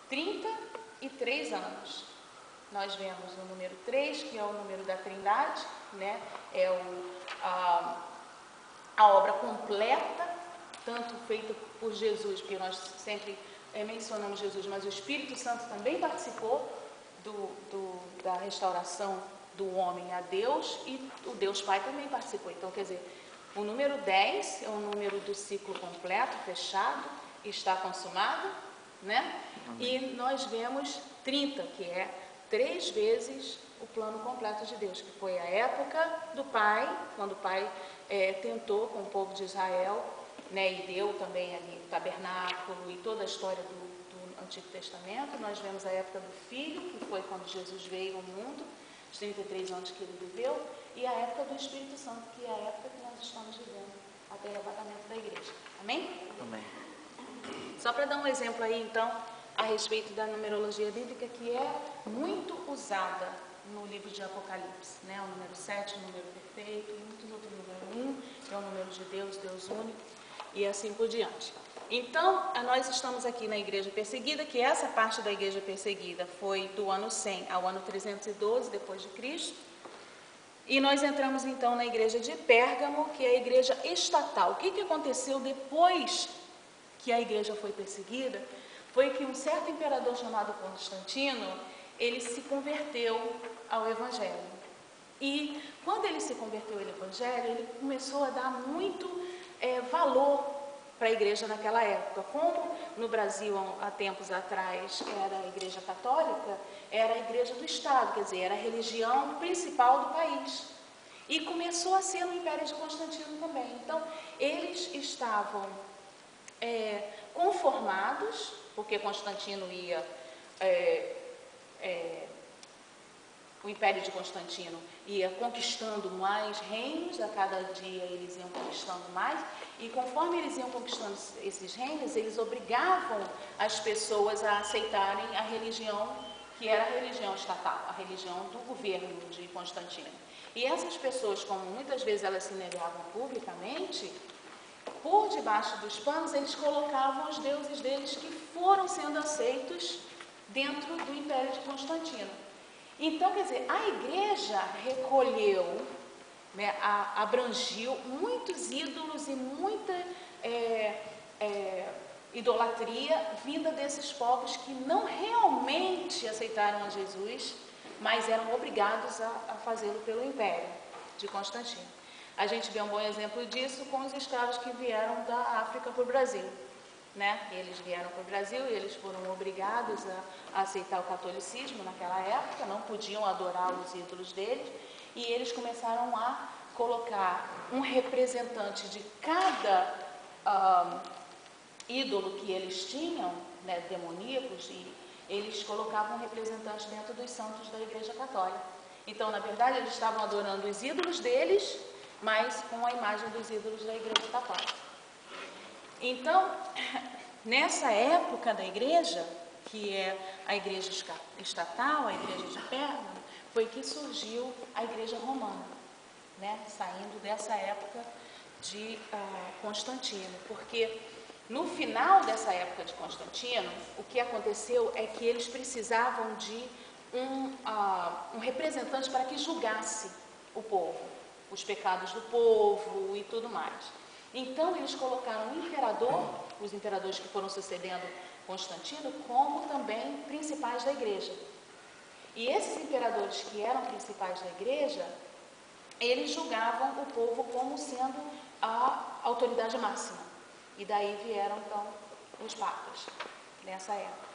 33 anos. Nós vemos o número 3, que é o número da Trindade, né? É a obra completa, tanto feita por Jesus, porque nós sempre mencionamos Jesus, mas o Espírito Santo também participou da restauração do homem a Deus, e o Deus Pai também participou. Então, quer dizer, o número 10 é o número do ciclo completo, fechado, está consumado, né? E nós vemos 30, que é 3 vezes o plano completo de Deus, que foi a época do Pai, quando o Pai tentou com o povo de Israel, né, e deu também ali o tabernáculo e toda a história do Antigo Testamento. Nós vemos a época do Filho, que foi quando Jesus veio ao mundo, os 33 anos que ele viveu, e a época do Espírito Santo, que é a época que nós estamos vivendo, até o arrebatamento da igreja. Amém? Amém. Só para dar um exemplo aí, então, a respeito da numerologia bíblica, que é muito usada no livro de Apocalipse, né? O número 7, o número perfeito, e muitos outros. O número 1, que é o número de Deus, Deus único, e assim por diante. Então, nós estamos aqui na igreja perseguida, que essa parte da igreja perseguida foi do ano 100 ao ano 312 depois de Cristo. E nós entramos então na igreja de Pérgamo, que é a igreja estatal. O que aconteceu depois que a igreja foi perseguida? Foi que um certo imperador chamado Constantino, ele se converteu ao Evangelho. E quando ele se converteu ao Evangelho, ele começou a dar muito valor para a igreja naquela época. Como no Brasil, há tempos atrás, era a igreja católica, era a igreja do Estado, quer dizer, era a religião principal do país. E começou a ser no Império de Constantino também. Então, eles estavam conformados, porque Constantino ia... o Império de Constantino ia conquistando mais reinos, a cada dia eles iam conquistando mais, e conforme eles iam conquistando esses reinos, eles obrigavam as pessoas a aceitarem a religião que era a religião estatal, a religião do governo de Constantino. E essas pessoas, como muitas vezes elas se negavam publicamente, por debaixo dos panos eles colocavam os deuses deles que foram sendo aceitos dentro do Império de Constantino. Então, quer dizer, a igreja recolheu, né, abrangiu muitos ídolos e muita idolatria vinda desses povos que não realmente aceitaram a Jesus, mas eram obrigados a fazê-lo pelo Império de Constantino. A gente vê um bom exemplo disso com os escravos que vieram da África para o Brasil. Né? Eles vieram para o Brasil e eles foram obrigados a aceitar o catolicismo naquela época, não podiam adorar os ídolos deles, e eles começaram a colocar um representante de cada ídolo que eles tinham, né, demoníacos, e eles colocavam um representante dentro dos santos da Igreja Católica. Então, na verdade, eles estavam adorando os ídolos deles, mas com a imagem dos ídolos da Igreja Católica. Então, nessa época da igreja, que é a igreja estatal, a igreja de Pérgamo, foi que surgiu a igreja romana, né? Saindo dessa época de Constantino, porque no final dessa época de Constantino, o que aconteceu é que eles precisavam de um representante para que julgasse o povo, os pecados do povo e tudo mais. Então, eles colocaram o imperador, os imperadores que foram sucedendo Constantino, como também principais da igreja. E esses imperadores que eram principais da igreja, eles julgavam o povo como sendo a autoridade máxima. E daí vieram, então, os papas, nessa época.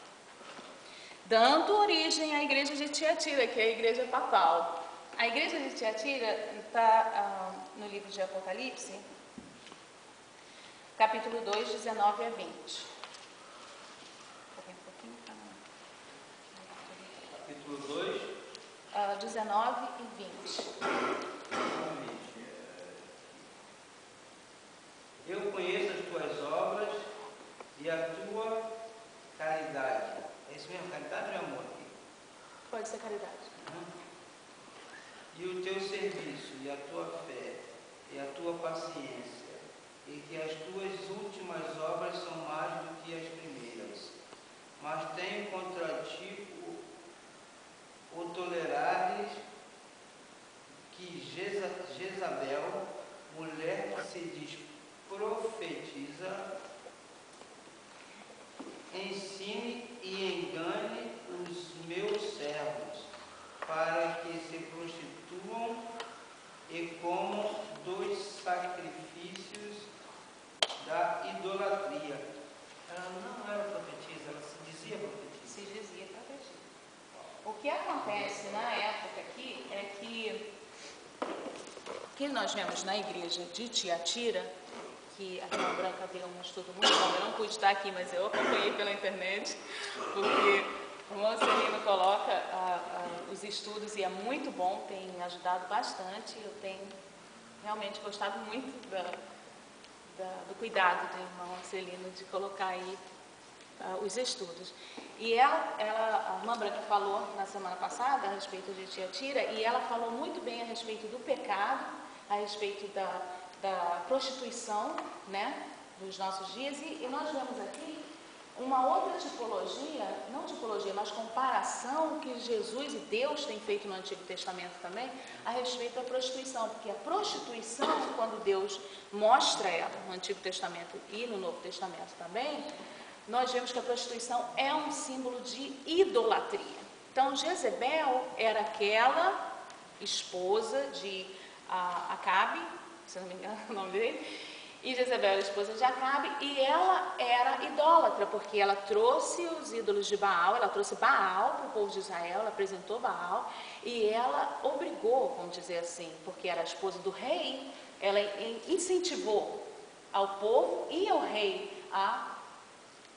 Dando origem à igreja de Tiatira, que é a igreja papal. A igreja de Tiatira está no livro de Apocalipse, capítulo 2, 19 a 20. Capítulo 2. 19 e 20. Eu conheço as tuas obras e a tua caridade. É isso mesmo, caridade ou amor aqui? Pode ser caridade. E o teu serviço, e a tua fé, e a tua paciência, e que as tuas últimas obras são mais do que as primeiras. Mas tenho contra O que acontece na época aqui é que nós vemos na igreja de Tiatira, que a irmã Branca deu um estudo muito bom. Eu não pude estar aqui, mas eu acompanhei pela internet, porque o irmão Celino coloca os estudos e é muito bom, tem ajudado bastante. Eu tenho realmente gostado muito do cuidado do irmão Celino de colocar aí os estudos. E a irmã Branca falou na semana passada a respeito de Tiatira, e ela falou muito bem a respeito do pecado, a respeito da prostituição, né, dos nossos dias, e nós vemos aqui uma outra tipologia, não tipologia, mas comparação que Jesus e Deus têm feito no Antigo Testamento também, a respeito da prostituição, porque a prostituição, quando Deus mostra ela no Antigo Testamento e no Novo Testamento também, nós vemos que a prostituição é um símbolo de idolatria. Então, Jezebel era aquela esposa de Acabe, se não me engano o nome dele, e Jezebel era a esposa de Acabe, e ela era idólatra, porque ela trouxe os ídolos de Baal, ela trouxe Baal para o povo de Israel, ela apresentou Baal, e ela obrigou, vamos dizer assim, porque era a esposa do rei, ela incentivou ao povo e ao rei a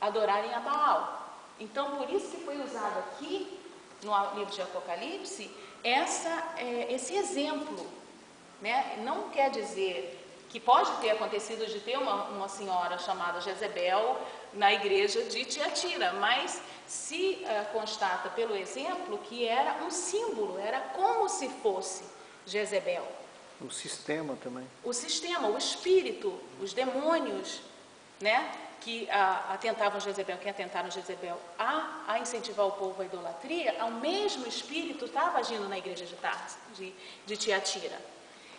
adorarem a Baal. Então, por isso que foi usado aqui, no livro de Apocalipse, esse exemplo, né? Não quer dizer que pode ter acontecido de ter uma senhora chamada Jezebel na igreja de Tiatira, mas se constata pelo exemplo que era um símbolo, era como se fosse Jezebel. O sistema também. O sistema, o espírito, os demônios, né? Que atentavam Jezebel, que atentaram Jezebel a incentivar o povo à idolatria, o mesmo espírito estava agindo na igreja de Tiatira.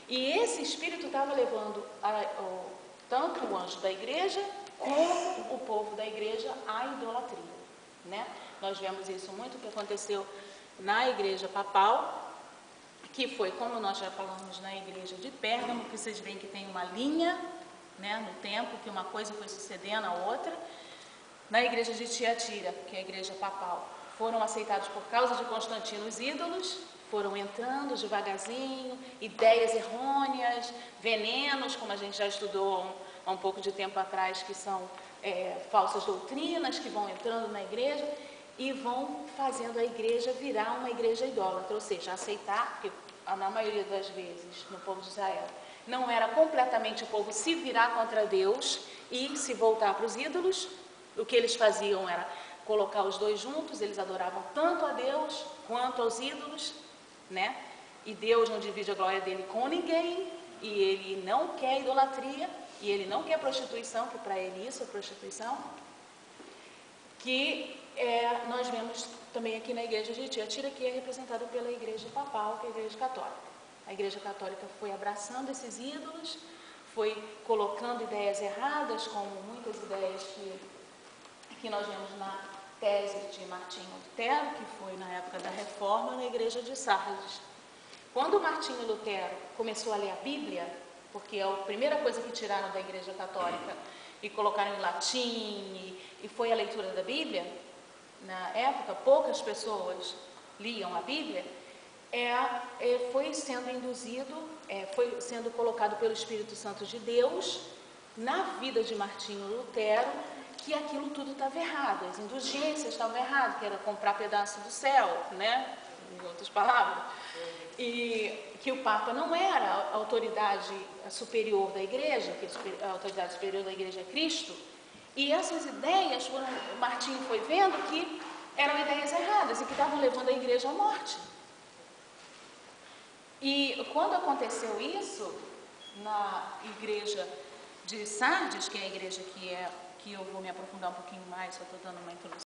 E esse espírito estava levando tanto o anjo da igreja como o povo da igreja à idolatria, né? Nós vemos isso muito que aconteceu na igreja papal, que foi, como nós já falamos, na igreja de Pérgamo, que vocês veem que tem uma linha, né, no tempo, que uma coisa foi sucedendo a outra. Na igreja de Tiatira, que é a igreja papal, foram aceitados por causa de Constantino os ídolos, foram entrando devagarzinho, ideias errôneas, venenos, como a gente já estudou há um pouco de tempo atrás, que são falsas doutrinas que vão entrando na igreja e vão fazendo a igreja virar uma igreja idólatra, ou seja, aceitar, porque na maioria das vezes no povo de Israel não era completamente o povo se virar contra Deus e se voltar para os ídolos. O que eles faziam era colocar os dois juntos, eles adoravam tanto a Deus quanto aos ídolos, né? E Deus não divide a glória dele com ninguém, e ele não quer idolatria, e ele não quer prostituição, que para ele isso é prostituição, que nós vemos também aqui na igreja de Tiatira, que é representada pela igreja papal, que é a igreja católica. A igreja católica foi abraçando esses ídolos, foi colocando ideias erradas, como muitas ideias que nós vemos na tese de Martinho Lutero, que foi na época da Reforma na igreja de Sardes. Quando Martinho Lutero começou a ler a Bíblia, porque é a primeira coisa que tiraram da igreja católica e colocaram em latim, e foi a leitura da Bíblia, na época poucas pessoas liam a Bíblia, foi sendo induzido, foi sendo colocado pelo Espírito Santo de Deus na vida de Martinho Lutero, que aquilo tudo estava errado, as indulgências estavam erradas, que era comprar pedaço do céu, né? Em outras palavras, e que o Papa não era a autoridade superior da igreja, que a autoridade superior da igreja é Cristo, e essas ideias, Martinho foi vendo que eram ideias erradas e que estavam levando a igreja à morte. E quando aconteceu isso, na igreja de Sardes, que é a igreja que eu vou me aprofundar um pouquinho mais, só estou dando uma introdução,